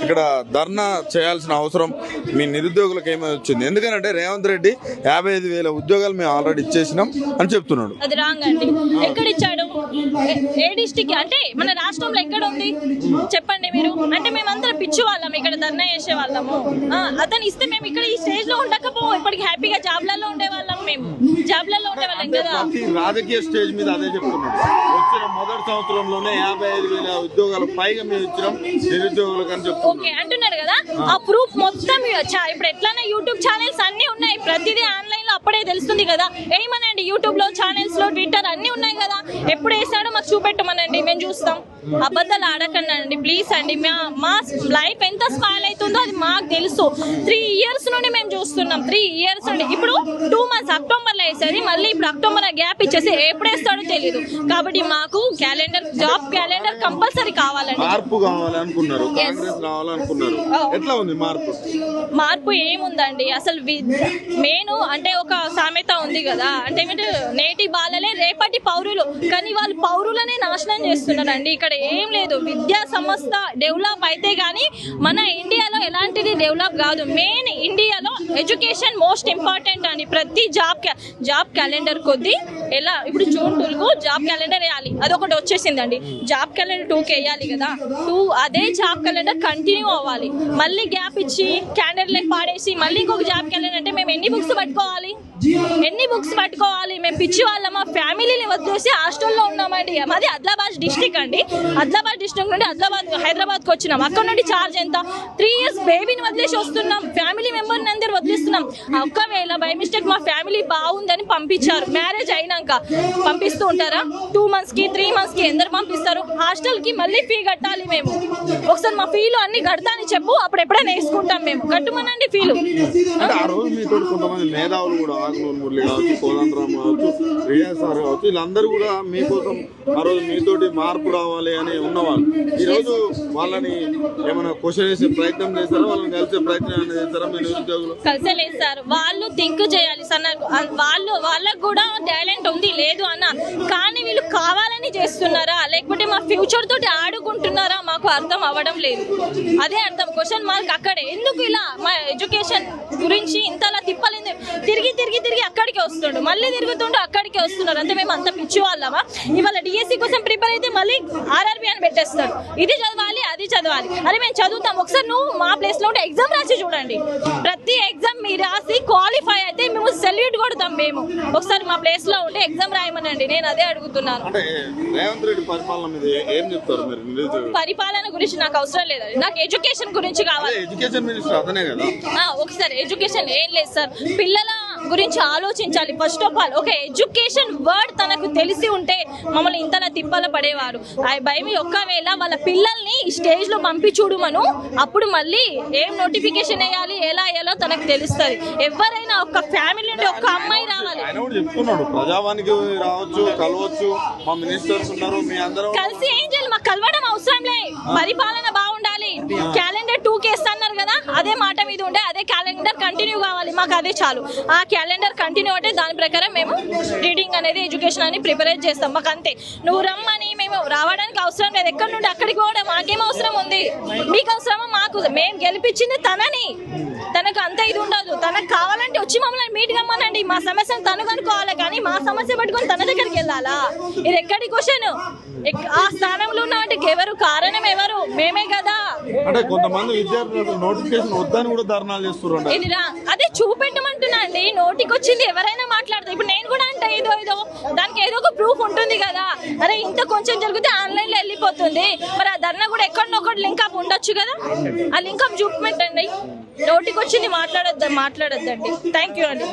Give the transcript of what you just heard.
ఇక్కడ ధర్నా చేయాల్సిన అవసరం మీ నిరుద్యోగులకు ఏమై వచ్చింది? ఎందుకంటే రేవంత్ రెడ్డి 55,000 ఉద్యోగాలు మేము ఆల్రెడీ ఇచ్చేసినాం అని చెప్తున్నాడు. అది రాంగ్ అండి. ఎక్కడ ఇచ్చాడు? ఏ డిస్టిక్ అంటే మన రాష్ట్రంలో ఎక్కడ ఉంది చెప్పండి మీరు? అంటే మేమందరం పిచ్చి వాళ్ళం, ఇక్కడ ధర్నా చేసే వాళ్ళము. అతను ఇస్తే మేము ఇక్కడ ఈ స్టేజ్ లో ఉండకపో ఇప్పటికి హ్యాపీగా జాబ్లలో ఉండేవాళ్ళం, మేము జాబ్లలో ఉండేవాళ్ళం కదా. రాజకీయ స్టేజ్ మీద అదే చెప్తున్నాడు. వచ్చిన మొదటి సంవత్సరంలోనే 55,000 ఉద్యోగాలు పైగా మేము ఇచ్చినాం నిరుద్యోగులకు అని చెప్తున్నాం. ఓకే అంటున్నారు కదా, ఆ ప్రూఫ్ మొత్తం ఇప్పుడు ఎట్లానే యూట్యూబ్ ఛానల్స్ అన్ని ఉన్నాయి, ప్రతిదీ ఆన్లైన్ లో అప్పుడే తెలుస్తుంది కదా. ఏమనండి యూట్యూబ్ లో, ఛానల్స్ లో, ట్విట్టర్ అన్ని ఉన్నాయి కదా. ఎప్పుడు వేసాడో మాకు చూపెట్టమనండి, మేము చూస్తాం. అబద్ధాలు ఆడకండి ప్లీజ్ అండి. మా లైఫ్ ఎంత స్పాయిల్ అవుతుందో అది మాకు తెలుసు. 3 years నుండి మేము చూస్తున్నాం. 3 years నుండి. ఇప్పుడు 2 months అక్టోబర్ లో వేసేది, మళ్ళీ ఇప్పుడు అక్టోబర్ గ్యాప్ ఇచ్చేసి ఎప్పుడు వేస్తాడో తెలియదు. కాబట్టి మాకు క్యాలెండర్, జాబ్ క్యాలెండర్ కంపల్సరీ కావాలండి. మార్పు కావాలనుకున్నారు, కాంగ్రెస్ రావాలనుకున్నారు. ఎట్లా ఉంది మార్పు? మార్పు ఏముందండి అసలు? మెయిన్ అంటే ఒక సామెత ఉంది కదా, అంటే నేటి బాలలే రేపటి పౌరులు, కానీ వాళ్ళు పౌరులనే నాశనం చేస్తున్నారండి. ఇక్కడ ఏం లేదు. విద్యా సంస్థ డెవలప్ అయితే గానీ మన ఇండియాలో ఎలాంటిది డెవలప్ కాదు. మెయిన్ ఇండియాలో ఎడ్యుకేషన్ మోస్ట్ ఇంపార్టెంట్ అండి. ప్రతి జాబ్ క్యాలెండర్ కొద్ది ఎలా ఇప్పుడు జూన్ 2కు జాబ్ క్యాలెండర్ వేయాలి, అదొకటి వచ్చేసిందండి. జాబ్ క్యాలెండర్ 2కి వేయాలి కదా, అదే జాబ్ క్యాలెండర్ కంటిన్యూ అవ్వాలి. మళ్ళీ గ్యాప్ ఇచ్చి క్యాలెండర్ పాడేసి మళ్ళీ ఇంకొక జాబ్ క్యాలెండర్ అంటే మేము ఎన్ని బుక్స్ పట్టుకోవాలి? మేము పిచ్చి వాళ్ళ మా ఫ్యామిలీని వదిలేసి హాస్టల్లో ఉన్నామండి. మాది ఆదిలాబాద్ డిస్ట్రిక్ట్ అండి. ఆదిలాబాద్ డిస్ట్రిక్ట్ నుండి హైదరాబాద్కి వచ్చినాం. అక్కడ నుండి చార్జ్ ఎంత? 3 years బేబీని వదిలేసి వస్తున్నాం, ఫ్యామిలీ మెంబర్ని అందరు వదిలేస్తున్నాం. ఒక్కవేళ బై మిస్టేక్ మా ఫ్యామిలీ బాగుందని పంపించారు, మ్యారేజ్ అయినాక పంపిస్తూ ఉంటారా? 2 monthsకి 3 monthsకి ఎందరు పంపిస్తారు? హాస్టల్కి మళ్ళీ ఫీ కట్టాలి మేము. ఒకసారి మా ఫీలు అన్ని కడతాని చెప్పు, అప్పుడు ఎప్పుడైనా వేసుకుంటాం మేము. కట్టుమనండి ఫీలు. కొంతమంది మేధావులు కూడా మురళి కావచ్చు, కోదండరామ్ కావచ్చు, రియాజ్ సార్ కావచ్చు, వీళ్ళందరూ కూడా మీకోసం ఆ రోజు మీతోటి మార్పు రావాలి అని ఉన్నవాళ్ళు. ఈ రోజు వాళ్ళని ఏమైనా క్వశ్చన్ చేసే ప్రయత్నం చేస్తారా? వాళ్ళని కలిసే ప్రయత్నం ఏమైనా చేస్తారా? మీ నిరుద్యోగులు కలిసలేదు సార్. వాళ్ళు థింక్ చేయాలి సార్. వాళ్ళకు కూడా టాలెంట్ ఉంది లేదు అన్న, కానీ వీళ్ళు కావాలని చేస్తున్నారా లేకపోతే మా ఫ్యూచర్ తోటి ఆడుకుంటున్నారా మాకు అర్థం అవ్వడం లేదు. అదే అర్థం. క్వశ్చన్ మార్క్ అక్కడే. ఎందుకు ఇలా మా ఎడ్యుకేషన్ గురించి ఇంతలా తిప్పలేదు? తిరిగి అక్కడికే వస్తుండు, మళ్ళీ తిరుగుతుండు అక్కడికే వస్తున్నారు. అంటే మేము అంత పిచ్చి వాళ్ళమా? ఇవాళ డిఎస్సి కోసం ప్రిపేర్ అయితే మళ్ళీ ఆర్ఆర్బి అని పెట్టేస్తాడు. ఇది చదవాలి, అది చదవాలి. అరే మేము చదువుతాం. ఒకసారి నువ్వు మా ప్లేస్ లో ఉంటే ఎగ్జామ్ రాసి చూడండి. ప్రతి ఎగ్జామ్ మీరు రాసి క్వాలిఫై అయితే మేము సెల్యూట్ కొడతాం. మేము ఒకసారి మా ప్లేస్ లో ఉంటే ఎగ్జామ్ రాయమనండి. నేను అదే అడుగుతున్నాను. పరిపాలన గురించి నాకు అవసరం లేదండి, నాకు ఎడ్యుకేషన్ గురించి కావాలి. ఒకసారి ఎడ్యుకేషన్ ఏం లేదు సార్, పిల్లల గురించి ఆలోచించాలి first of all. Okay, education word తనకు తెలిసి ఉంటే మమ్మల్ని ఇంతలా తిప్పల పడేవారు. భయం ఒక్కవేళ వాళ్ళ పిల్లల్ని స్టేజ్ లో పంపి చూడమను, అప్పుడు మళ్ళీ ఏం నోటిఫికేషన్ వేయాలి, ఎలా వేయాలో తనకు తెలుస్తుంది. ఎవరైనా ఒక ఫ్యామిలీ నుండి ఒక అమ్మాయి రావాలి. కలిసి ఏం చేయాలి? మాకు కలవడం అవసరం లే, పరిపాలన బాగుండాలి. క్యాలెండర్ 2కి వేస్తున్నారు కదా, అదే మాట మీద ఉండే అదే క్యాలెండర్ కంటిన్యూ కావాలి. మాకు అదే చాలు. ఆ క్యాలెండర్ కంటిన్యూ అంటే దాని ప్రకారం మేము రీడింగ్ అనేది, ఎడ్యుకేషన్ అని ప్రిపేర్ చేస్తాం. మాకు అంతే. నువ్వు రమ్మని మేము రావడానికి అవసరం లేదు. ఎక్కడి నుండి అక్కడికి పోవడం మాకేం అవసరం ఉంది? మీకు అవసరమా? మాకు మేము గెలిపించింది తనని. తనకు అంత ఇది ఉండదు. తనకు కావాలంటే వచ్చి మమ్మల్ని మీట్ కమ్మనండి. మా సమస్యను తను కనుక్కోవాలి, కానీ మా సమస్య పట్టుకొని తన దగ్గరికి వెళ్ళాలా? ఇది ఎక్కడి క్వశ్చన్? ఆ స్థానంలో ఉన్నామంటే ఎవరు కారణం? ఎవరు? మేమే కదా. అంటే కొంతమంది విద్యార్థులు నోటిఫికేషన్ వద్దని కూడా ధర్నాలు చేస్తున్నారు. అదే చూపెట్టమంటున్నా అండి. నోటికి వచ్చింది ఎవరైనా మాట్లాడతారు. ఇప్పుడు నేను కూడా అంటే ఏదో దానికి ఏదో ఒక ప్రూఫ్ ఉంటుంది కదా. అరే ఇంత కొంచెం జరిగితే ఆన్లైన్ లో వెళ్ళిపోతుంది, మరి ఆ ధర్నా కూడా ఎక్కడొకటి లింక్ అప్ ఉండొచ్చు కదా. ఆ లింక్ అప్ చూపెట్టండి. నోటికి వచ్చింది మాట్లాడొద్దండి. థ్యాంక్ యూ అండి.